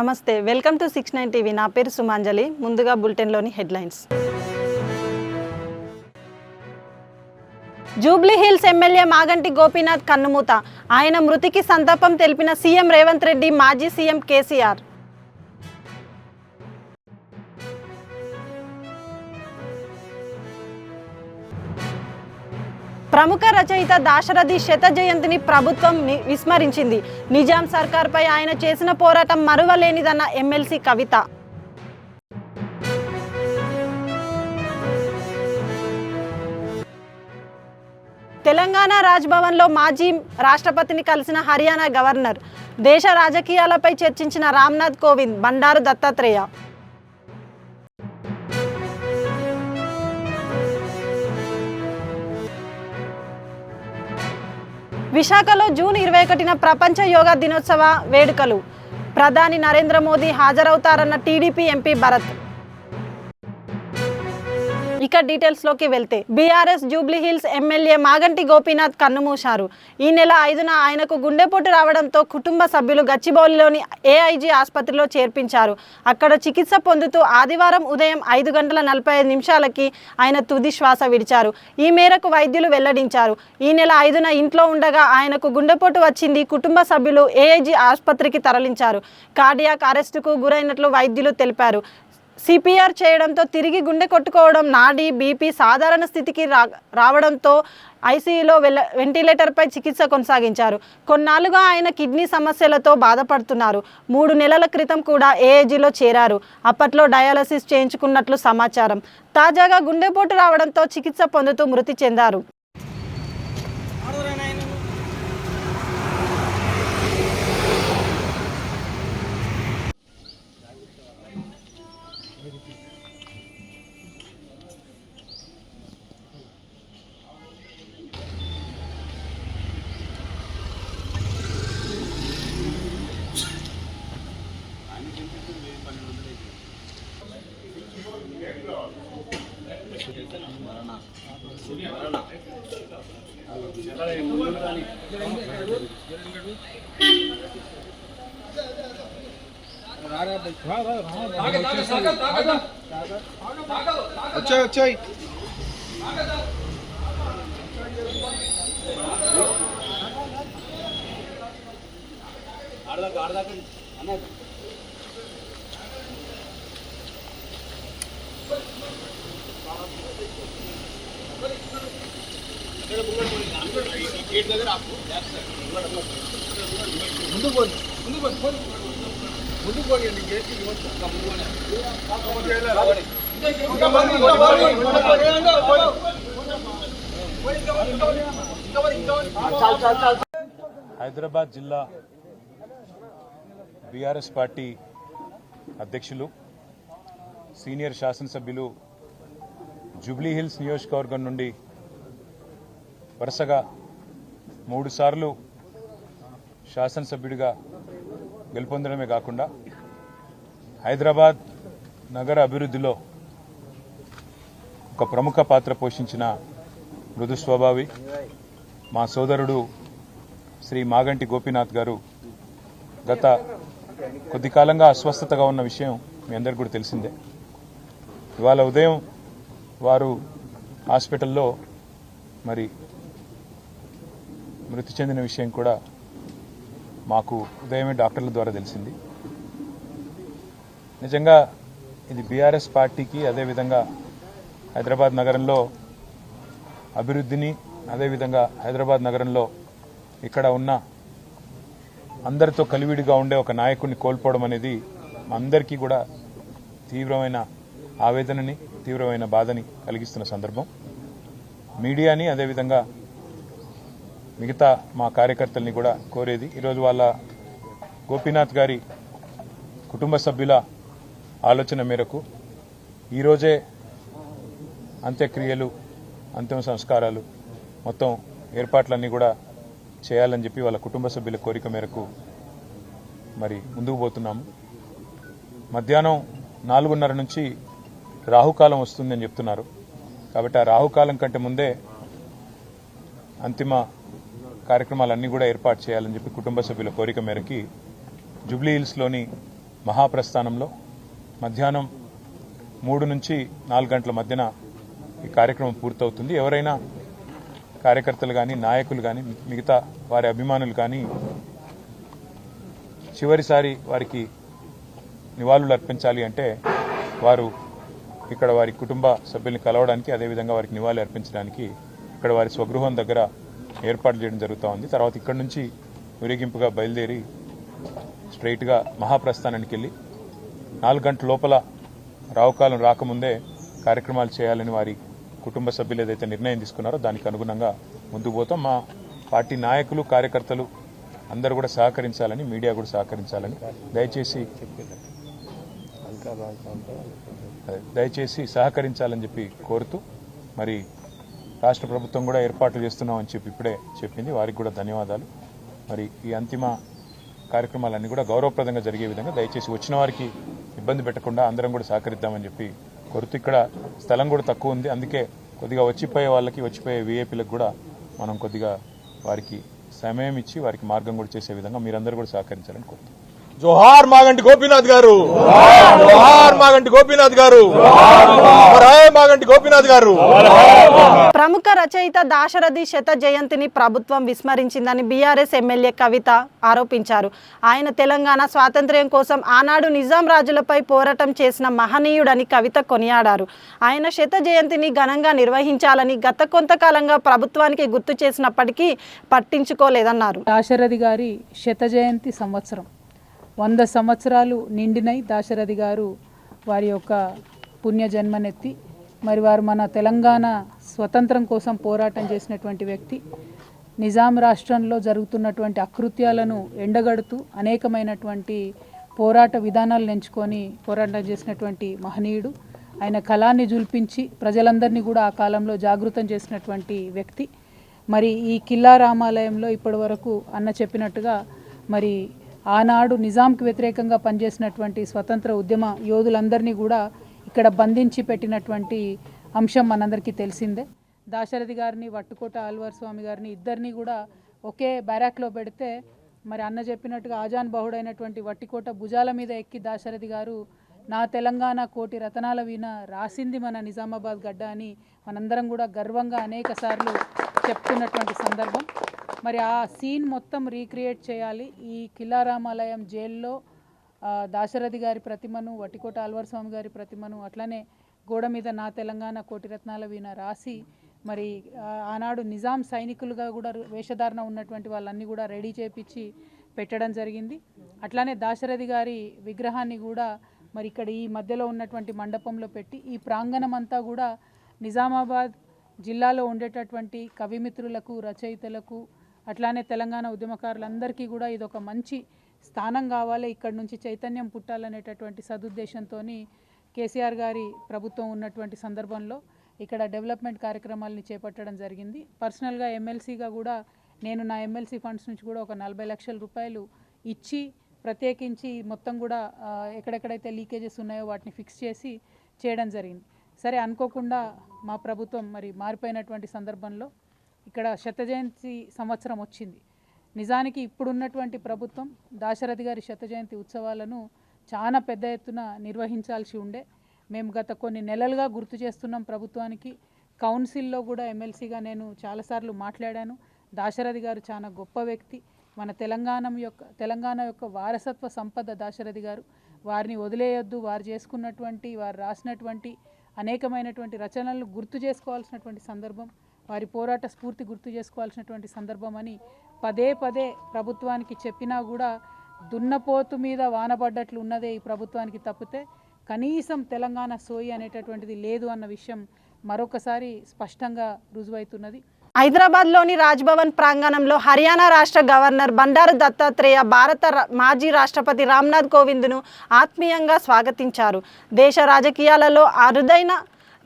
నమస్తే, welcome to 69 TV. నా పేరు సుమాంజలి. ముందుగా బులెటిన్లోని హెడ్లైన్స్. జూబ్లీ హిల్స్ ఎమ్మెల్యే మాగంటి గోపీనాథ్ కన్నుమూత. ఆయన మృతికి సంతాపం తెలిపిన సీఎం రేవంత్ రెడ్డి, మాజీ సీఎం కేసీఆర్. ప్రముఖ రచయిత దాశరథి శత జయంతిని ప్రభుత్వం విస్మరించింది. నిజాం సర్కార్పై ఆయన చేసిన పోరాటం మరువలేనిదన్న ఎమ్మెల్సీ కవిత. తెలంగాణ రాజ్భవన్లో మాజీ రాష్ట్రపతిని కలిసిన హర్యానా గవర్నర్. దేశ రాజకీయాలపై చర్చించిన రామ్నాథ్ కోవింద్, బండారు దత్తాత్రేయ. విశాఖలో జూన్ 21న ప్రపంచ యోగా దినోత్సవ వేడుకలు. ప్రధాని నరేంద్ర మోదీ హాజరవుతారన్న టీడీపీ ఎంపీ భరత్. ఇక డీటెయిల్స్లోకి వెళ్తే, BRS Jubilee Hills MLA Maganti Gopinath కన్నుమూశారు. ఈ నెల 5న ఆయనకు గుండెపోటు రావడంతో కుటుంబ సభ్యులు గచ్చిబౌలిలోని ఏఐజీ ఆసుపత్రిలో చేర్పించారు. అక్కడ చికిత్స పొందుతూ ఆదివారం ఉదయం 5:45 ఆయన తుది శ్వాస విడిచారు. ఈ మేరకు వైద్యులు వెల్లడించారు. ఈ నెల 5న ఇంట్లో ఉండగా ఆయనకు గుండెపోటు వచ్చింది. కుటుంబ సభ్యులు ఏఐజీ ఆసుపత్రికి తరలించారు. కార్డియాక్ అరెస్టుకు గురైనట్లు వైద్యులు తెలిపారు. సిపిఆర్ చేయడంతో తిరిగి గుండె కొట్టుకోవడం, నాడీ బీపీ సాధారణ స్థితికి రావడంతో ఐసీయూలో వెంటిలేటర్పై చికిత్స కొనసాగించారు. కొన్నాళ్లుగా ఆయన కిడ్నీ సమస్యలతో బాధపడుతున్నారు. 3 నెలల క్రితం కూడా ఏఐజీలో చేరారు. అప్పట్లో డయాలసిస్ చేయించుకున్నట్లు సమాచారం. తాజాగా గుండెపోటు రావడంతో చికిత్స పొందుతూ మృతి చెందారు. వచ్చాయి హైదరాబాద్ జిల్లా బీఆర్ఎస్ పార్టీ అధ్యక్షులు, సీనియర్ శాసనసభ్యులు, జూబ్లీ హిల్స్ నియోజకవర్గం నుండి వరుసగా 3 సార్లు శాసనసభ్యుడిగా గెలుపొందడమే కాకుండా హైదరాబాద్ నగర అభివృద్ధిలో ఒక ప్రముఖ పాత్ర పోషించిన మృదు స్వభావి మా సోదరుడు శ్రీ మాగంటి గోపీనాథ్ గారు గత కొద్ది కాలంగా అస్వస్థతగా ఉన్న విషయం మీ అందరికీ కూడా తెలిసిందే. ఇవాళ ఉదయం వారు హాస్పిటల్లో మరి మృతి చెందిన విషయం కూడా మాకు ఉదయమే డాక్టర్ల ద్వారా తెలిసింది. నిజంగా ఇది బీఆర్ఎస్ పార్టీకి, అదేవిధంగా హైదరాబాద్ నగరంలో అభివృద్ధిని, అదేవిధంగా హైదరాబాద్ నగరంలో ఇక్కడ ఉన్న అందరితో కలివిడిగా ఉండే ఒక నాయకుడిని కోల్పోవడం అనేది అందరికీ కూడా తీవ్రమైన ఆవేదనని, తీవ్రమైన బాధని కలిగిస్తున్న సందర్భం. మీడియాని, అదేవిధంగా మిగతా మా కార్యకర్తల్ని కూడా కోరేది, ఈరోజు వాళ్ళ గోపీనాథ్ గారి కుటుంబ సభ్యుల ఆలోచన మేరకు ఈరోజే అంత్యక్రియలు, అంతిమ సంస్కారాలు, మొత్తం ఏర్పాట్లన్నీ కూడా చేయాలని చెప్పి వాళ్ళ కుటుంబ సభ్యుల కోరిక మేరకు మరి ముందుకు పోతున్నాము. మధ్యాహ్నం 4:30 నుంచి రాహుకాలం వస్తుందని చెప్తున్నారు. కాబట్టి ఆ రాహుకాలం కంటే ముందే అంతిమ కార్యక్రమాలన్నీ కూడా ఏర్పాటు చేయాలని చెప్పి కుటుంబ సభ్యుల కోరిక మేరకి జూబ్లీ హిల్స్లోని మహాప్రస్థానంలో మధ్యాహ్నం 3 నుంచి 4 గంటల మధ్యన ఈ కార్యక్రమం పూర్తవుతుంది. ఎవరైనా కార్యకర్తలు కానీ నాయకులు కానీ మిగతా వారి అభిమానులు కానీ చివరిసారి వారికి నివాళులు అర్పించాలి అంటే వారు ఇక్కడ వారి కుటుంబ సభ్యుల్ని కలవడానికి, అదేవిధంగా వారికి నివాళి అర్పించడానికి ఇక్కడ వారి స్వగృహం దగ్గర ఏర్పాటు చేయడం జరుగుతూ ఉంది. తర్వాత ఇక్కడ నుంచి ఊరేగింపుగా బయలుదేరి స్ట్రైట్గా మహాప్రస్థానానికి వెళ్ళి 4 గంటల లోపల రావుకాలం రాకముందే కార్యక్రమాలు చేయాలని వారి కుటుంబ సభ్యులు ఏదైతే నిర్ణయం తీసుకున్నారో దానికి అనుగుణంగా ముందుకు పోతాం. మా పార్టీ నాయకులు, కార్యకర్తలు అందరూ కూడా సహకరించాలని, మీడియా కూడా సహకరించాలని దయచేసి సహకరించాలని చెప్పి కోరుతూ, మరి రాష్ట్ర ప్రభుత్వం కూడా ఏర్పాట్లు చేస్తున్నామని చెప్పి ఇప్పుడే చెప్పింది. వారికి కూడా ధన్యవాదాలు. మరి ఈ అంతిమ కార్యక్రమాలన్నీ కూడా గౌరవప్రదంగా జరిగే విధంగా దయచేసి వచ్చిన వారికి ఇబ్బంది పెట్టకుండా అందరం కూడా సహకరిద్దామని చెప్పి కోరుతూ, ఇక్కడ స్థలం కూడా తక్కువ ఉంది, అందుకే కొద్దిగా వచ్చిపోయే వాళ్ళకి, వచ్చిపోయే వీఐపీలకు కూడా మనం కొద్దిగా వారికి సమయం ఇచ్చి వారికి మార్గం కూడా చేసే విధంగా మీరందరూ కూడా సహకరించాలని కోరుతున్నాం. జోహార్ మాగంటి గోపీనాథ్ గారు, జోహార్ మాగంటి గోపీనాథ్ గారు, మాగంటి గోపీనాథ్ గారు. ప్రముఖ రచయిత దాశరథి శత జయంతిని ప్రభుత్వం విస్మరించిందని బీఆర్ఎస్ ఎమ్మెల్యే కవిత ఆరోపించారు. ఆయన తెలంగాణ స్వాతంత్ర్యం కోసం ఆనాడు నిజాం రాజులపై పోరాటం చేసిన మహనీయుడని కవిత కొనియాడారు. ఆయన శత జయంతిని ఘనంగా నిర్వహించాలని గత కొంతకాలంగా ప్రభుత్వానికి గుర్తు చేసినప్పటికీ పట్టించుకోలేదన్నారు. దాశరథి గారి శత జయంతి సంవత్సరం 100 సంవత్సరాలు నిండినై దాశరథి గారు వారి యొక్క పుణ్య జన్మనెత్తి, మరి వారు మన తెలంగాణ స్వతంత్రం కోసం పోరాటం చేసినటువంటి వ్యక్తి. నిజాం రాష్ట్రంలో జరుగుతున్నటువంటి అకృత్యాలను ఎండగడుతూ అనేకమైనటువంటి పోరాట విధానాలను ఎంచుకొని పోరాటం చేసినటువంటి మహనీయుడు. ఆయన కళాన్ని జుల్పించి ప్రజలందరినీ కూడా ఆ కాలంలో జాగృతం చేసినటువంటి వ్యక్తి. మరి ఈ కిల్లా రామాలయంలో ఇప్పటి వరకు అన్న చెప్పినట్టుగా మరి ఆనాడు నిజాంకి వ్యతిరేకంగా పనిచేసినటువంటి స్వతంత్ర ఉద్యమ యోధులందరినీ కూడా ఇక్కడ బంధించి పెట్టినటువంటి అంశం మనందరికీ తెలిసిందే. దాశరథి గారిని, వట్టుకోట ఆళ్వార్ స్వామి గారిని ఇద్దరిని కూడా ఒకే బ్యారాక్లో పెడితే మరి అన్న చెప్పినట్టుగా ఆజాన్ బహుడైనటువంటి వట్టికోట భుజాల మీద ఎక్కి దాశరథి గారు నా తెలంగాణ కోటి రతనాల వీణ రాసింది మన నిజామాబాద్ గడ్డ అని మనందరం కూడా గర్వంగా అనేక సార్లు చెప్తున్నటువంటి సందర్భం. మరి ఆ సీన్ మొత్తం రీక్రియేట్ చేయాలి. ఈ కిల్లా రామాలయం జైల్లో దాశరథి గారి ప్రతిమను, వట్టికోట ఆళ్వార్ స్వామి గారి ప్రతిమను, అట్లనే గోడ మీద నా తెలంగాణ కోటి రత్నాల వీణ రాసి మరి ఆనాడు నిజాం సైనికులుగా కూడా వేషధారణ ఉన్నటువంటి వాళ్ళన్నీ కూడా రెడీ చేపించి పెట్టడం జరిగింది. అట్లానే దాశరథి గారి విగ్రహాన్ని కూడా మరి ఇక్కడ ఈ మధ్యలో ఉన్నటువంటి మండపంలో పెట్టి ఈ ప్రాంగణం అంతా కూడా నిజామాబాద్ జిల్లాలో ఉండేటటువంటి కవిమిత్రులకు, రచయితలకు, అట్లానే తెలంగాణ ఉద్యమకారులందరికీ కూడా ఇది ఒక మంచి స్థానం కావాలి, ఇక్కడ నుంచి చైతన్యం పుట్టాలనేటటువంటి సదుద్దేశంతో కేసీఆర్ గారి ప్రభుత్వం ఉన్నటువంటి సందర్భంలో ఇక్కడ డెవలప్మెంట్ కార్యక్రమాలని చేపట్టడం జరిగింది. పర్సనల్గా ఎమ్మెల్సీగా కూడా నేను నా ఎమ్మెల్సీ ఫండ్స్ నుంచి కూడా ఒక 40 లక్షల రూపాయలు ఇచ్చి ప్రత్యేకించి మొత్తం కూడా ఎక్కడెక్కడైతే లీకేజెస్ ఉన్నాయో వాటిని ఫిక్స్ చేసి చేయడం జరిగింది. సరే, అనుకోకుండా మా ప్రభుత్వం మరి మారిపోయినటువంటి సందర్భంలో ఇక్కడ శత జయంతి సంవత్సరం వచ్చింది. నిజానికి ఇప్పుడున్నటువంటి ప్రభుత్వం దాశరథి గారి శత జయంతి ఉత్సవాలను చాలా పెద్ద ఎత్తున నిర్వహించాల్సి ఉండే. మేము గత కొన్ని నెలలుగా గుర్తు చేస్తున్నాం ప్రభుత్వానికి. కౌన్సిల్లో కూడా ఎమ్మెల్సీగా నేను చాలాసార్లు మాట్లాడాను. దాశరథి గారు చాలా గొప్ప వ్యక్తి, మన తెలంగాణ యొక్క వారసత్వ సంపద దాశరథి గారు. వారిని వదిలేయొద్దు, వారు చేసుకున్నటువంటి, వారు రాసినటువంటి అనేకమైనటువంటి రచనలను గుర్తు చేసుకోవాల్సినటువంటి సందర్భం, వారి పోరాట స్ఫూర్తి గుర్తు చేసుకోవాల్సినటువంటి సందర్భం అని పదే పదే ప్రభుత్వానికి చెప్పినా కూడా దున్నపోతు మీద వానపడ్డట్లు ఉన్నదే ఈ ప్రభుత్వానికి తప్పితే కనీసం తెలంగాణ సోయి అనేటటువంటిది లేదు అన్న విషయం మరొకసారి స్పష్టంగా రుజువవుతున్నది. హైదరాబాద్లోని రాజ్భవన్ ప్రాంగణంలో హర్యానా రాష్ట్ర గవర్నర్ బండారు దత్తాత్రేయ భారత మాజీ రాష్ట్రపతి రామ్నాథ్ కోవింద్ను ఆత్మీయంగా స్వాగతించారు. దేశ రాజకీయాలలో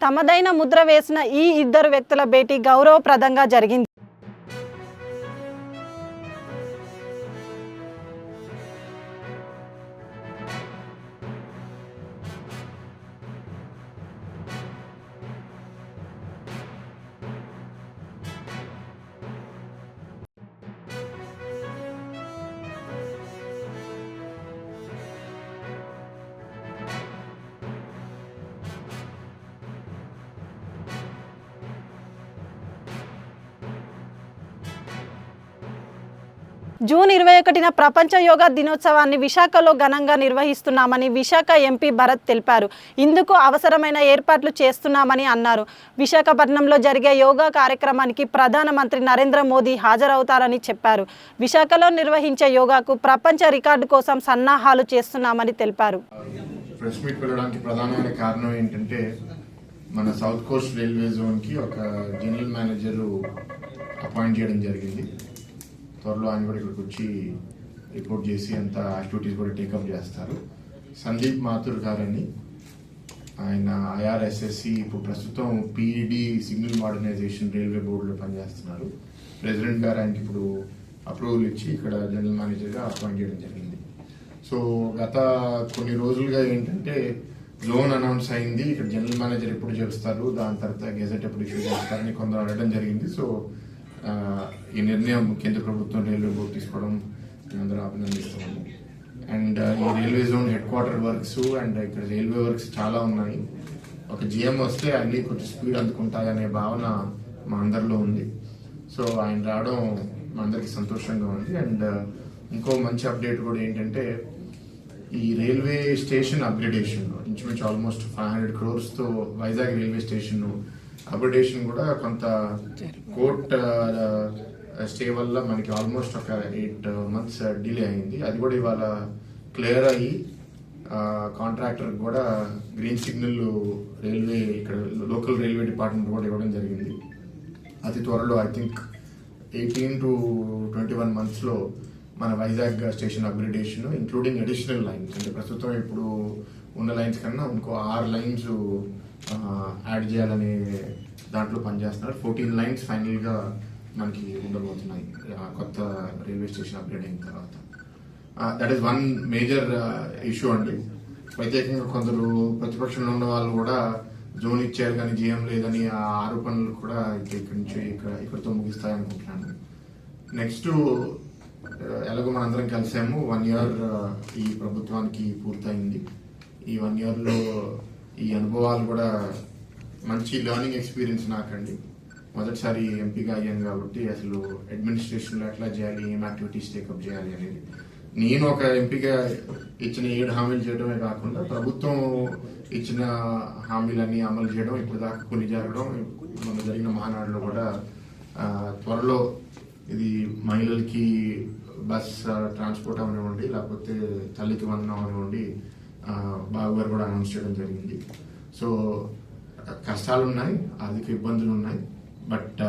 తమదైన ముద్ర వేసిన ఈ ఇద్దరు వ్యక్తుల భేటీ గౌరవప్రదంగా జరిగింది. జూన్ 21న ప్రపంచ యోగా దినోత్సవాన్ని విశాఖలో ఘనంగా నిర్వహిస్తున్నామని విశాఖ ఎంపీ భరత్ తెలిపారు. ఇందుకు అవసరమైన ఏర్పాట్లు చేస్తున్నామని అన్నారు. విశాఖపట్నంలో జరిగే యోగా కార్యక్రమానికి ప్రధానమంత్రి నరేంద్ర మోదీ హాజరవుతారని చెప్పారు. విశాఖలో నిర్వహించే యోగాకు ప్రపంచ రికార్డు కోసం సన్నాహాలు చేస్తున్నామని తెలిపారు. ప్రెస్ మీట్ పెట్టడానికి ప్రధానమైన కారణం ఏంటంటే మన సౌత్ కోస్ట్ రైల్వే జోన్కి ఒక జనరల్ మేనేజర్ అపాయింట్ చేయడం జరిగింది. త్వరలో ఆయన కూడా ఇక్కడికి వచ్చి రిపోర్ట్ చేసి అంత యాక్టివిటీస్ కూడా టేకప్ చేస్తారు. సందీప్ మాథుర్ గారని ఆయన IRSSC ఇప్పుడు ప్రస్తుతం PED సిగ్నల్ మోడర్నైజేషన్ రైల్వే బోర్డులో పనిచేస్తున్నారు. ప్రెసిడెంట్ గారు ఆయనకి ఇప్పుడు అప్రూవల్ ఇచ్చి ఇక్కడ జనరల్ మేనేజర్గా అపాయింట్ చేయడం జరిగింది. సో గత కొన్ని రోజులుగా ఏంటంటే జోన్ అనౌన్స్ అయింది, ఇక్కడ జనరల్ మేనేజర్ ఎప్పుడు చేస్తారు, దాని తర్వాత గెజెట్ ఎప్పుడు ఇష్యూ చేస్తారని కొందరు అడగడం జరిగింది. సో ఈ నిర్ణయం కేంద్ర ప్రభుత్వం రైల్వే బోర్డు తీసుకోవడం అందరూ అభినందిస్తున్నాము. అండ్ ఈ railway zone head quarter works and ఇక్కడ రైల్వే వర్క్స్ చాలా ఉన్నాయి. ఒక GM వస్తే అన్ని కొంచెం స్పీడ్ అందుకుంటాయనే భావన మా అందరిలో ఉంది. సో ఆయన రావడం మా అందరికి సంతోషంగా ఉంది. అండ్ ఇంకో మంచి అప్డేట్ కూడా ఏంటంటే ఈ రైల్వే స్టేషన్ అప్గ్రేడేషన్ ఇంచుమించు almost 500 crores Vizag railway station upgradation కూడా కొంత కోర్ట్ స్టే వల్ల మనకి ఆల్మోస్ట్ ఒక 8 months డిలే అయింది. అది కూడా ఇవాళ క్లియర్ అయ్యి కాంట్రాక్టర్ కూడా గ్రీన్ సిగ్నల్ రైల్వే ఇక్కడ లోకల్ రైల్వే డిపార్ట్మెంట్ కూడా ఇవ్వడం జరిగింది. అతి త్వరలో ఐ థింక్ 18 to 21 months మన Vizag station upgradation including additional lines, అంటే ప్రస్తుతం ఇప్పుడు ఉన్న లైన్స్ కన్నా ఇంకో 6 lines యాడ్ చేయాలనే దాంట్లో పనిచేస్తున్నారు. 14 lines ఫైనల్గా మనకి ఉండబోతున్నాయి కొత్త రైల్వే స్టేషన్ అప్గ్రేడ్ అయిన తర్వాత. That is one major issue అండి. ప్రత్యేకంగా కొందరు ప్రతిపక్షంలో ఉన్న వాళ్ళు కూడా జోన్ ఇచ్చారు కానీ GM లేదని ఆ ఆరోపణలు కూడా ఇక్కడి నుంచి ఇక్కడితో ముగిస్తాయనుకుంటున్నాను. నెక్స్ట్ ఎలాగో మనందరం కలిసాము, 1 year ఈ ప్రభుత్వానికి పూర్తయింది. ఈ 1 yearలో ఈ అనుభవాలు కూడా మంచి లెర్నింగ్ ఎక్స్పీరియన్స్ నాకండి. మొదటిసారి ఎంపీగా అయ్యాను కాబట్టి అసలు అడ్మినిస్ట్రేషన్లో ఎట్లా చేయాలి, ఏం యాక్టివిటీస్ టేకప్ చేయాలి అనేది నేను ఒక ఎంపీగా ఇచ్చిన 7 హామీలు చేయడమే కాకుండా ప్రభుత్వం ఇచ్చిన హామీలన్నీ అమలు చేయడం, ఇప్పుడు దాకా కొన్ని జరగడం, మన జరిగిన మహానాడులో కూడా త్వరలో ఇది మహిళలకి బస్ ట్రాన్స్పోర్ట్ అవనివ్వండి, లేకపోతే తల్లికి వందనం అవనివ్వండి, బాబు గారు కూడా అనౌన్స్ చేయడం జరిగింది. సో కష్టాలు ఉన్నాయి, ఆర్థిక ఇబ్బందులు ఉన్నాయి, బట్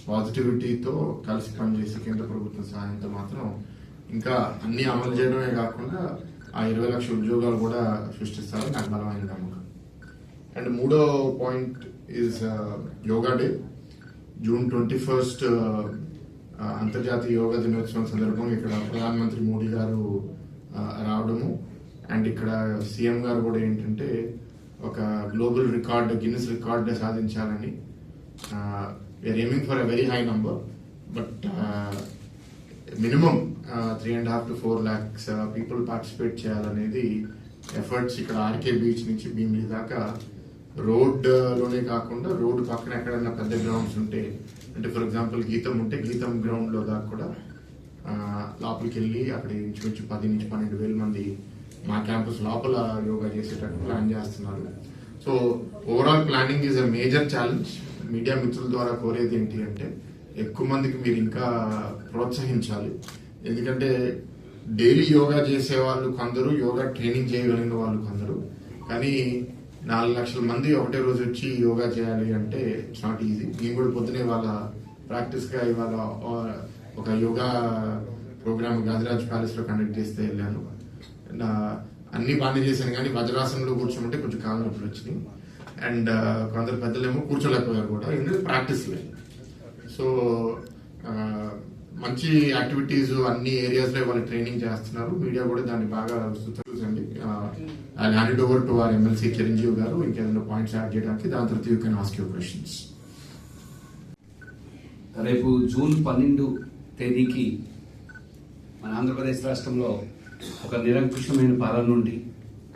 పాజిటివిటీతో కలిసి పనిచేసి కేంద్ర ప్రభుత్వం సహాయంతో మాత్రం ఇంకా అన్ని అమలు చేయడమే కాకుండా ఆ 20 లక్షల ఉద్యోగాలు కూడా సృష్టిస్తారని నాకు బలమైన నమ్మకం. అండ్ మూడో point is yoga day. June 21st అంతర్జాతీయ యోగా దినోత్సవం సందర్భంగా ఇక్కడ ప్రధానమంత్రి మోడీ గారు రావడము అండ్ ఇక్కడ CM గారు కూడా ఏంటంటే ఒక గ్లోబల్ రికార్డ్, గిన్నిస్ రికార్డ్ సాధించాలని, we are aiming for a very high number, but minimum 3.5 to 4 lakhs people participate చేయాలనేది ఎఫర్ట్స్. ఇక్కడ RK బీచ్ నుంచి భీమిలి దాకా రోడ్లోనే కాకుండా రోడ్డు పక్కన ఎక్కడన్నా పెద్ద గ్రౌండ్స్ ఉంటే, అంటే ఫర్ ఎగ్జాంపుల్ గీతం ఉంటే గీతం గ్రౌండ్లో దాకా కూడా లోపలికి వెళ్ళి అక్కడ ఇంచుమించు 10 నుంచి 12 వేల మంది మా క్యాంపస్ లోపల యోగా చేసేటట్టు ప్లాన్ చేస్తున్నారు. So overall planning is a major challenge. Media మిత్రుల ద్వారా కోరేది ఏంటి అంటే ఎక్కువ మందికి మీరు ఇంకా ప్రోత్సహించాలి. ఎందుకంటే డైలీ యోగా చేసే వాళ్ళు కొందరు, యోగా ట్రైనింగ్ చేయగలిగిన వాళ్ళు కొందరు, కానీ 4 లక్షల మంది ఒకటే రోజు వచ్చి యోగా చేయాలి అంటే ఇట్స్ నాట్ ఈజీ. నేను కూడా పొద్దునే వాళ్ళ ప్రాక్టీస్గా ఇవాళ ఒక యోగా ప్రోగ్రామ్ గాదిరాజ్ ప్యాలెస్లో కండక్ట్ చేస్తే వెళ్ళాను. అన్ని బాగానే చేశాను కానీ వజ్రాసనంలో కూర్చోమంటే కొంచెం కాళ్ళ నొప్పులు వచ్చినాయి. అండ్ కొందరు పెద్దలేమో కూర్చోలేకపోయారు కూడా, ఎందుకంటే ప్రాక్టీస్ లేదు. సో మంచి యాక్టివిటీస్ అన్ని ఏరియాస్లో వాళ్ళు ట్రైనింగ్ చేస్తున్నారు. మీడియా కూడా దాన్ని బాగా చూసండి. I hand it over to our MLC Chiranjeevi గారు ఇంకేదైనా పాయింట్స్ యాడ్ చేయడానికి, దాని తర్వాత you can ask your questions. రేపు జూన్ 12 తేదీకి మన ఆంధ్రప్రదేశ్ రాష్ట్రంలో ఒక నిరంకుశమైన పాలన నుండి,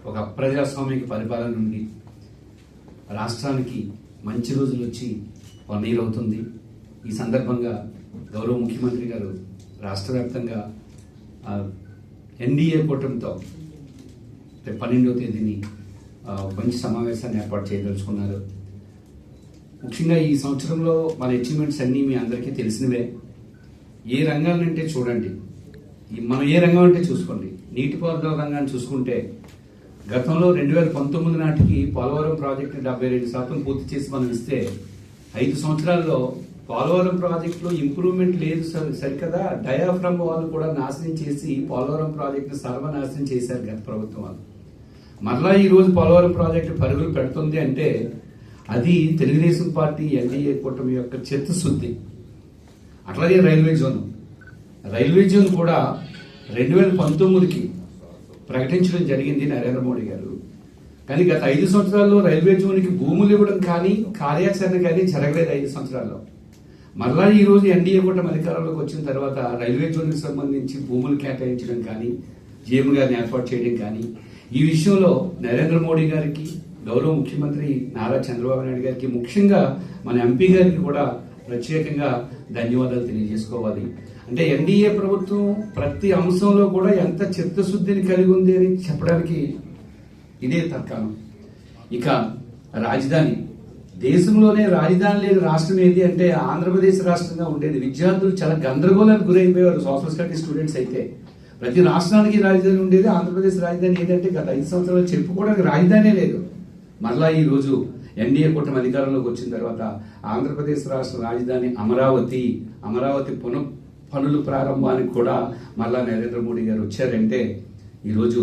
ఒక అప్రజాస్వామిక పరిపాలన నుండి రాష్ట్రానికి మంచి రోజులు వచ్చి 1 year అవుతుంది. ఈ సందర్భంగా గౌరవ ముఖ్యమంత్రి గారు రాష్ట్ర వ్యాప్తంగా ఎన్డీఏ కూటమితో 12వ తేదీని మంచి సమావేశాన్ని ఏర్పాటు చేయదలుచుకున్నారు. ముఖ్యంగా ఈ సంవత్సరంలో మన అచీవ్మెంట్స్ అన్నీ మీ అందరికీ తెలిసినవే. ఏ రంగాలంటే చూడండి, మనం ఏ రంగం అంటే చూసుకోండి. నీటిపారుదల రంగాన్ని చూసుకుంటే గతంలో 2019 నాటికి పోలవరం ప్రాజెక్టు 72% పూర్తి చేసి మనం ఇస్తే 5 సంవత్సరాల్లో పోలవరం ప్రాజెక్టులో ఇంప్రూవ్మెంట్ లేదు సరికదా, డయాఫ్రమ్ వాళ్ళు కూడా నాశనం చేసి పోలవరం ప్రాజెక్టును సర్వనాశనం చేశారు గత ప్రభుత్వం వాళ్ళు. మరలా ఈరోజు పోలవరం ప్రాజెక్టు పరుగులు పెడుతుంది అంటే అది తెలుగుదేశం పార్టీ ఎన్డీఏ కూటమి యొక్క చిత్తశుద్ధి. అట్లాగే రైల్వే జోన్ కూడా 2019కి ప్రకటించడం జరిగింది నరేంద్ర మోడీ గారు. కానీ గత 5 సంవత్సరాల్లో రైల్వే జోన్కి భూములు ఇవ్వడం కానీ కార్యాచరణ కానీ జరగలేదు 5 సంవత్సరాల్లో. మరలా ఈ రోజు ఎన్డీఏ కూటమి అధికారంలోకి వచ్చిన తర్వాత రైల్వే జోన్కి సంబంధించి భూములు కేటాయించడం కానీ జీఎం గారిని ఏర్పాటు చేయడం కానీ ఈ విషయంలో నరేంద్ర మోడీ గారికి, గౌరవ ముఖ్యమంత్రి నారా చంద్రబాబు నాయుడు గారికి, ముఖ్యంగా మన ఎంపీ గారికి కూడా ప్రత్యేకంగా ధన్యవాదాలు తెలియజేసుకోవాలి. అంటే ఎన్డీఏ ప్రభుత్వం ప్రతి అంశంలో కూడా ఎంత చిత్తశుద్ధిని కలిగి ఉంది అని చెప్పడానికి ఇదే తర్కాణం. ఇక రాజధాని, దేశంలోనే రాజధాని లేని రాష్ట్రం ఏది అంటే ఆంధ్రప్రదేశ్ రాష్ట్రంగా ఉండేది. విద్యార్థులు చాలా గందరగోళానికి గురైపోయారు. సోషల్ స్టడీస్ స్టూడెంట్స్ అయితే ప్రతి రాష్ట్రానికి రాజధాని ఉండేది. ఆంధ్రప్రదేశ్ రాజధాని ఏదంటే గత 5 సంవత్సరాలు చెప్పుకోవడానికి రాజధానే లేదు. మరలా ఈ రోజు ఎన్డీఏ కూటమి అధికారంలోకి వచ్చిన తర్వాత ఆంధ్రప్రదేశ్ రాష్ట్ర రాజధాని అమరావతి పనుల ప్రారంభానికి కూడా మరలా నరేంద్ర మోడీ గారు వచ్చారంటే ఈరోజు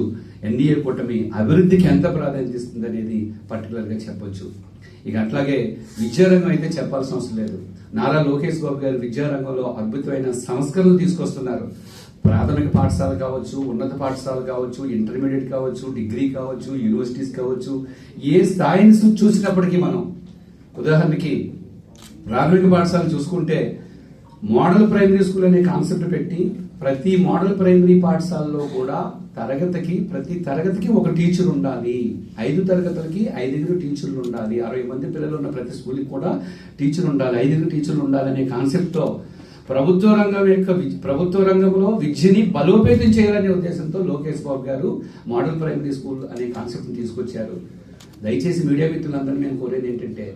ఎన్డీఏ కూటమి అభివృద్ధికి ఎంత ప్రాధాన్యత ఇస్తుంది అనేది పర్టికులర్గా చెప్పొచ్చు. ఇక అట్లాగే విద్యారంగం అయితే చెప్పాల్సిన అవసరం లేదు. నారా లోకేష్ బాబు గారు విద్యారంగంలో అద్భుతమైన సంస్కరణలు తీసుకొస్తున్నారు. ప్రాథమిక పాఠశాల కావచ్చు, ఉన్నత పాఠశాల కావచ్చు, ఇంటర్మీడియట్ కావచ్చు, డిగ్రీ కావచ్చు, యూనివర్సిటీస్ కావచ్చు, ఏ స్థాయిని చూసినప్పటికీ మనం ఉదాహరణకి ప్రాథమిక పాఠశాల చూసుకుంటే మోడల్ ప్రైమరీ స్కూల్ అనే కాన్సెప్ట్ పెట్టి ప్రతి మోడల్ ప్రైమరీ పాఠశాలలో కూడా ప్రతి తరగతికి ఒక టీచర్ ఉండాలి. 5 తరగతులకి 5 టీచర్లు ఉండాలి. 60 మంది పిల్లలు ఉన్న ప్రతి స్కూల్కి కూడా టీచర్ ఉండాలి, 5 టీచర్లు ఉండాలి అనే కాన్సెప్ట్తో ప్రభుత్వ రంగంలో విద్యని బలోపేతం చేయాలనే ఉద్దేశంతో లోకేష్ బాబు గారు మోడల్ ప్రైమరీ స్కూల్ అనే కాన్సెప్ట్ని తీసుకొచ్చారు. దయచేసి మీడియా మిత్రులందరినీ నేను కోరేది ఏంటంటే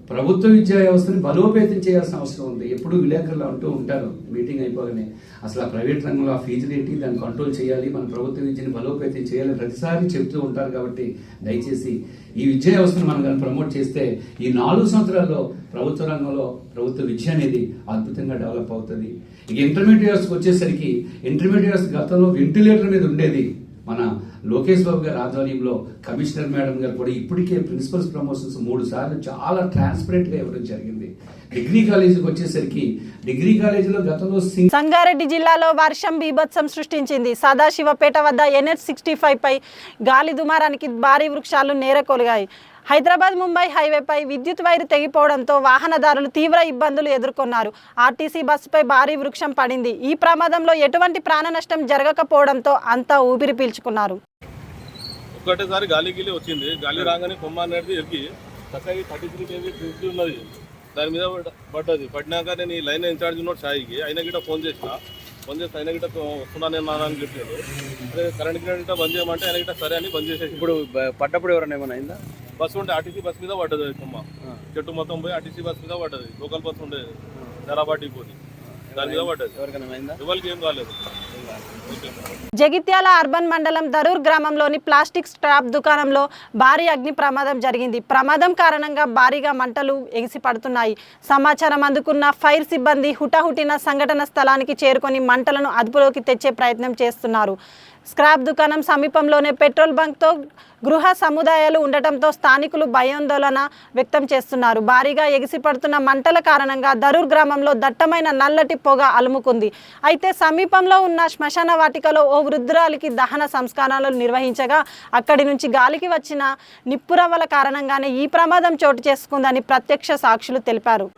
ప్రభుత్వ విద్యా వ్యవస్థని బలోపేతం చేయాల్సిన అవసరం ఉంది. ఎప్పుడు విలేకరులు అంటూ ఉంటారు మీటింగ్ అయిపోగానే, అసలు ఆ ప్రైవేట్ రంగంలో ఆ ఫీజులు ఏంటి, దాన్ని కంట్రోల్ చేయాలి, మన ప్రభుత్వ విద్యని బలోపేతం చేయాలని ప్రతిసారి చెప్తూ ఉంటారు. కాబట్టి దయచేసి ఈ విద్యా వ్యవస్థను మనం కానీ ప్రమోట్ చేస్తే ఈ 4 సంవత్సరాల్లో ప్రభుత్వ రంగంలో ప్రభుత్వ విద్య అనేది అద్భుతంగా డెవలప్ అవుతుంది. ఇక ఇంటర్మీడియట్ వ్యవస్థకు వచ్చేసరికి ఇంటర్మీడియట్ వ్యవస్థ గతంలో వెంటిలేటర్ మీద ఉండేది. మన లోకేష్ బాబు గారి ఆధ్వర్యంలో కమిషనర్ మేడం గారు కూడా ఇప్పటికే ప్రిన్సిపల్స్ ప్రమోషన్స్ 3 సార్లు చాలా ట్రాన్స్పరెంట్ గా ఇవ్వడం జరిగింది. డిగ్రీ కాలేజీకి వచ్చేసరికి డిగ్రీ కాలేజీలో గతంలో సంగారెడ్డి జిల్లాలో వర్షం బీభత్సం సృష్టించింది. సదాశివపేట వద్ద NH65 పై గాలి దుమారానికి భారీ వృక్షాలు నేలకొలిగాయి. హైదరాబాద్ ముంబై హైవేపై విద్యుత్ వైరు తెగిపోవడంతో వాహనదారులు తీవ్ర ఇబ్బందులు ఎదుర్కొన్నారు. ఆర్టీసీ బస్సుపై భారీ వృక్షం పడింది. ఈ ప్రమాదంలో ఎటువంటి ప్రాణ నష్టం జరగకపోవడంతో అంతా ఊపిరి పీల్చుకున్నారు. ఒక్కటేసారి గాలి వచ్చింది. గాలి రాగానే కొమ్మ అనేది ఎక్కి చక్కగా 33 kV ఫ్రిడ్జ్ ఉన్నది, దాని మీద పడ్డది. పడినాక నేను ఈ లైన్ ఇన్ఛార్జ్ ఉన్నాడు సాయికి, ఆయన గిట్ట ఫోన్ చేస్తే ఆయన గిట్ట వస్తున్నాను అని చెప్పాడు. అదే కరెంట్ గిట్ట బంద్ చేయమంటే ఆయన గిట్ట సరే అని బంద్ చేసేసి. ఇప్పుడు పడ్డప్పుడు ఎవరైనా ఏమైనా అయిందా? బస్సు ఉంటే ఆర్టీసీ బస్ మీద పడ్డది కొమ్మ, చెట్టు మొత్తం పోయి ఆర్టీసీ బస్ మీద పడ్డది. లోకల్ బస్సు ఉండే ధరాబాటి పోయి దాని మీద పడ్డది. ఎవరికి ఏం కాలేదు. జగిత్యాల అర్బన్ మండలం దరూర్ గ్రామంలోని ప్లాస్టిక్ స్క్రాప్ దుకాణంలో భారీ అగ్ని ప్రమాదం జరిగింది. ప్రమాదం కారణంగా భారీగా మంటలు ఎగిసిపడుతున్నాయి. సమాచారం అందుకున్న ఫైర్ సిబ్బంది హుటాహుటిన సంఘటన స్థలానికి చేరుకొని మంటలను అదుపులోకి తెచ్చే ప్రయత్నం చేస్తున్నారు. స్క్రాప్ దుకాణం సమీపంలోనే పెట్రోల్ బంక్తో గృహ సముదాయాలు ఉండటంతో స్థానికులు భయాందోళన వ్యక్తం చేస్తున్నారు. భారీగా ఎగిసిపడుతున్న మంటల కారణంగా దరూర్ గ్రామంలో దట్టమైన నల్లటి పొగ అలుముకుంది. అయితే సమీపంలో ఉన్న శ్మశాన వాటికలో ఓ వృద్ధురాలికి దహన సంస్కారాలు నిర్వహించగా అక్కడి నుంచి గాలికి వచ్చిన నిప్పురవ్వల కారణంగానే ఈ ప్రమాదం చోటు చేసుకుందని ప్రత్యక్ష సాక్షులు తెలిపారు.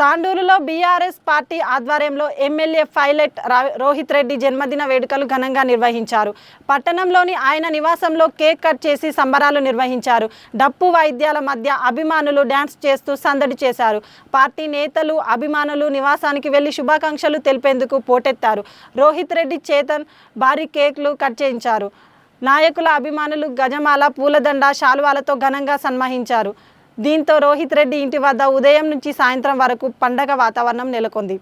తాండూరులో బీఆర్ఎస్ పార్టీ ఆధ్వర్యంలో ఎమ్మెల్యే పైలట్ రోహిత్ రెడ్డి జన్మదిన వేడుకలు ఘనంగా నిర్వహించారు. పట్టణంలోని ఆయన నివాసంలో కేక్ కట్ చేసి సంబరాలు నిర్వహించారు. డప్పు వాయిద్యాల మధ్య అభిమానులు డ్యాన్స్ చేస్తూ సందడి చేశారు. పార్టీ నేతలు అభిమానులు నివాసానికి వెళ్లి శుభాకాంక్షలు తెలిపేందుకు పోటెత్తారు. రోహిత్ రెడ్డి చేతన్ భారీ కేక్లు కట్ చేయించారు. నాయకుల అభిమానులు గజమాల, పూలదండ, శాలువాలతో ఘనంగా సన్మానించారు. దీంతో రోహిత్ రెడ్డి ఇంటి వద్ద ఉదయం నుంచి సాయంత్రం వరకు పండగ వాతావరణం నెలకొంది.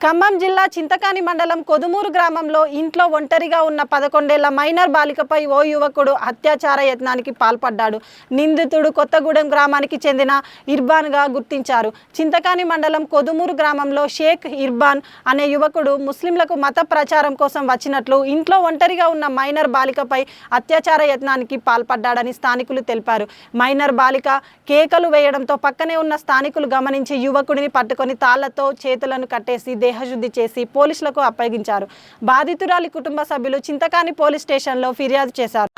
ఖమ్మం జిల్లా చింతకాని మండలం కొదుమూరు గ్రామంలో ఇంట్లో ఒంటరిగా ఉన్న 11 ఏళ్ల మైనర్ బాలికపై ఓ యువకుడు అత్యాచార యత్నానికి పాల్పడ్డాడు. నిందితుడు కొత్తగూడెం గ్రామానికి చెందిన ఇర్బాన్గా గుర్తించారు. చింతకాని మండలం కొదుమూరు గ్రామంలో షేక్ ఇర్బాన్ అనే యువకుడు ముస్లింలకు మత ప్రచారం కోసం వచ్చినట్లు ఇంట్లో ఒంటరిగా ఉన్న మైనర్ బాలికపై అత్యాచార యత్నానికి పాల్పడ్డాడని స్థానికులు తెలిపారు. మైనర్ బాలిక కేకలు వేయడంతో పక్కనే ఉన్న స్థానికులు గమనించి యువకుడిని పట్టుకొని తాళ్లతో చేతులను కట్టేసి దేహశుద్ధి చేసి పోలీసులకు అప్పగించారు. బాధితురాలి కుటుంబ సభ్యులు చింతకాని పోలీస్ స్టేషన్లో ఫిర్యాదు చేశారు.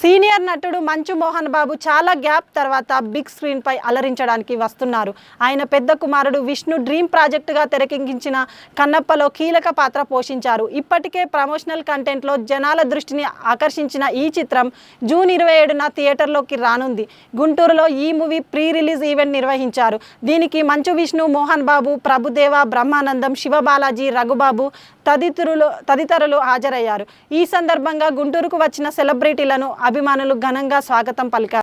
సీనియర్ నటుడు మంచు మోహన్ బాబు చాలా గ్యాప్ తర్వాత బిగ్ స్క్రీన్ పై అలరించడానికి వస్తున్నారు. ఆయన పెద్ద కుమారుడు విష్ణు డ్రీమ్ ప్రాజెక్టుగా తెరకెక్కించిన కన్నప్పలో కీలక పాత్ర పోషించారు. ఇప్పటికే ప్రమోషనల్ కంటెంట్లో జనాల దృష్టిని ఆకర్షించిన ఈ చిత్రం జూన్ 27న థియేటర్లోకి రానుంది. గుంటూరులో ఈ మూవీ ప్రీ రిలీజ్ ఈవెంట్ నిర్వహించారు. దీనికి మంచు విష్ణు, మోహన్ బాబు, ప్రభుదేవ, బ్రహ్మానందం, శివబాలాజీ, రఘుబాబు తదితరులు హాజరయ్యారు. ఈ సందర్భంగా గుంటూరుకు వచ్చిన సెలబ్రిటీలను అభిమానులు ఘనంగా స్వాగతం పలికారు.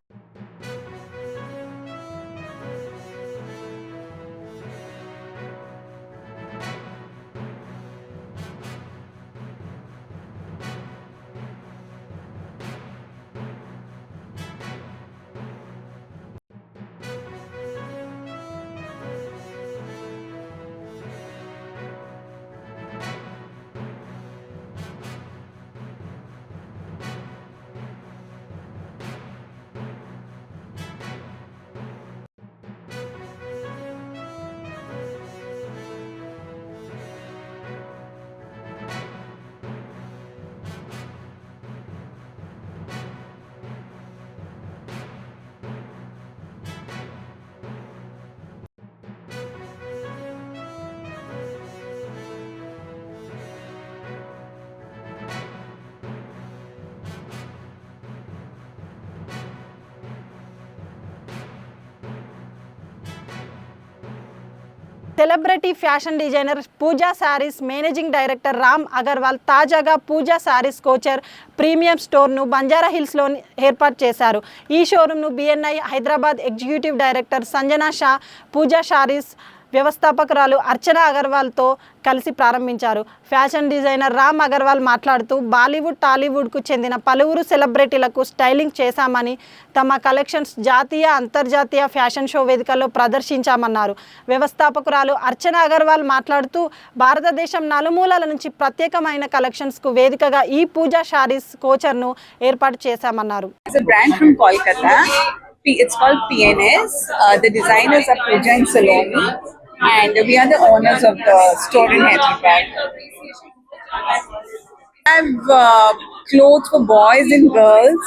Celebrity fashion designer Pooja Sarees managing director Ram Agarwal తాజాగా పూజా శారీస్ కోచర్ ప్రీమియం స్టోర్ను బంజారా హిల్స్లో ఏర్పాటు చేశారు. ఈ షోరూమ్ను BNI Hyderabad executive director Sanjana Shah, Pooja Sarees వ్యవస్థాపకురాలు అర్చన అగర్వాల్తో కలిసి ప్రారంభించారు. ఫ్యాషన్ డిజైనర్ రామ్ అగర్వాల్ మాట్లాడుతూ బాలీవుడ్, టాలీవుడ్కు చెందిన పలువురు సెలబ్రిటీలకు స్టైలింగ్ చేశామని, తమ కలెక్షన్స్ జాతీయ, అంతర్జాతీయ ఫ్యాషన్ షో వేదికల్లో ప్రదర్శించామన్నారు. వ్యవస్థాపకురాలు అర్చన అగర్వాల్ మాట్లాడుతూ భారతదేశం నలుమూలల నుంచి ప్రత్యేకమైన కలెక్షన్స్కు వేదికగా ఈ పూజా శారీస్ కోచర్ను ఏర్పాటు చేశామన్నారు. It's a brand from Kolkata. It's called PNS. The designers are Pooja and Saloni, and we are the owners of the store in Hyderabad. I have clothes for boys and girls.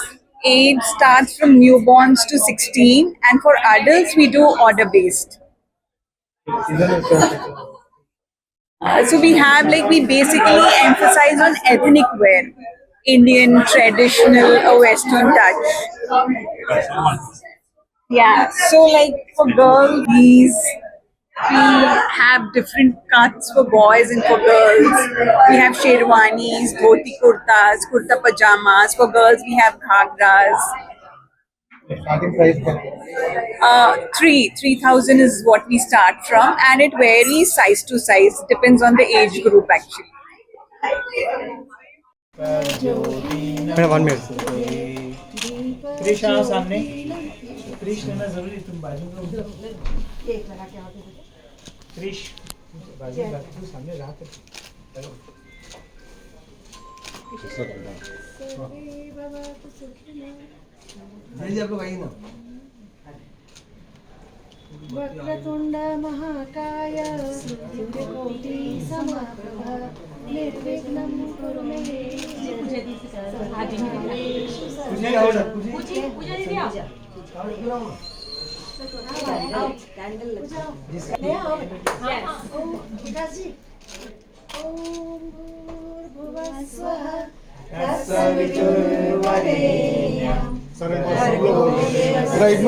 Age starts from newborns to 16, and for adults we do order based. So we have we basically emphasize on ethnic wear, Indian, traditional, or Western touch. Yeah, so for girls, we have different cuts for boys and for girls. We have sherwanis, dhoti kurtas, kurta pajamas. For girls, we have ghagras. 3,000 is what we start from, and it varies size to size. Depends on the age group actually. Madam 1 minute Krishna सामने क्रिश लेना जरूरी तुम बाजू में क्रिश बाजू तू सामने रहा कर आप लोग आइए ना वक्रतुंड महाकाय सूर्यकोटि समप्रभ निर्विघ्नं कुरु मे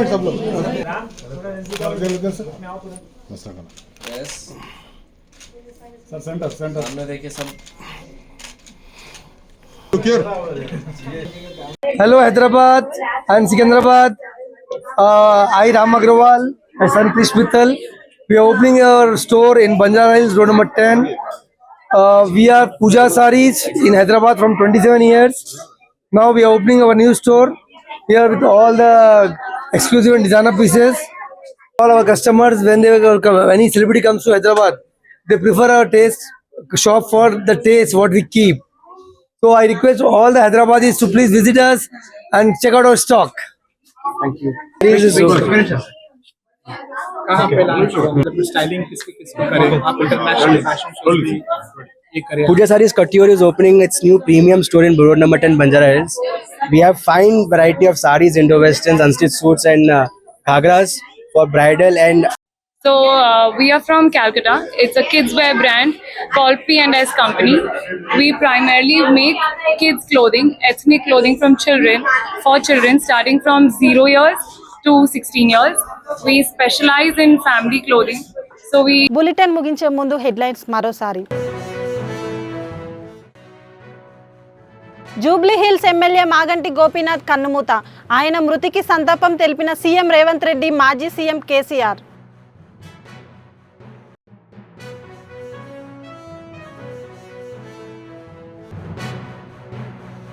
सब लोग सर सेंटर सामने देखिए सब Hello Hyderabad and Secunderabad. I Ram Agrawal, my son Krish Mittal. We are opening our store in Banjara Hills, road number 10. We are Puja Sarees in Hyderabad from 27 years. Now we are opening our new store here with all the exclusive and designer pieces. All our customers, when any celebrity comes to Hyderabad, they prefer our taste shop for the taste what we keep. So I request all the Hyderabadis to please visit us and check out our stock. Thank you. Puja Sarees Couture is opening its new premium store in road number 10 Banjara Hills. We have fine variety of sarees, Indo-Westerns, unstitched suits and ghagras for bridal and So we are from Calcutta. It's a kids wear brand called P&S Company. We primarily make kids clothing, ethnic clothing from children, for children starting from 0 years to 16 years. We specialize in family clothing. So we bulletin ముగించే ముందు headlines మరోసారి. Jubilee Hills MLA Maganti Gopinath కన్నుమూత. ఆయన మృతికి సంతాపం తెలిపిన CM Revanth Reddy, మాజీ CM KCR.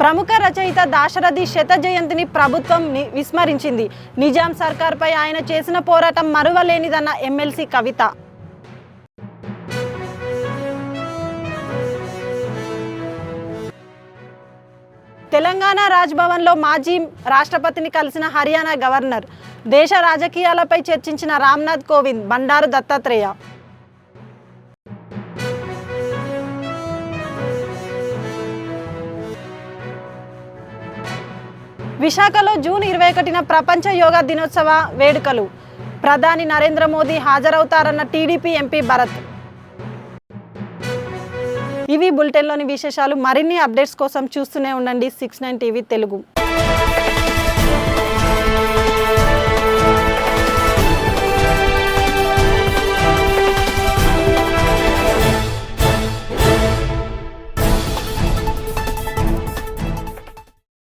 ప్రముఖ రచయిత దాశరథి శత జయంతిని ప్రభుత్వం విస్మరించింది. నిజాం సర్కార్పై ఆయన చేసిన పోరాటం మరువలేనిదన్న ఎమ్మెల్సీ కవిత. తెలంగాణ రాజ్భవన్లో మాజీ రాష్ట్రపతిని కలిసిన హర్యానా గవర్నర్. దేశ రాజకీయాలపై చర్చించిన రామ్నాథ్ కోవింద్, బండారు దత్తాత్రేయ. విశాఖలో జూన్ 21న ప్రపంచ యోగా దినోత్సవ వేడుకలు. ప్రధాని నరేంద్ర మోదీ హాజరవుతారన్న టీడీపీ ఎంపీ భరత్. ఇవి బులెటిన్లోని విశేషాలు. మరిన్ని అప్డేట్స్ కోసం చూస్తూనే ఉండండి 69 టీవీ తెలుగు.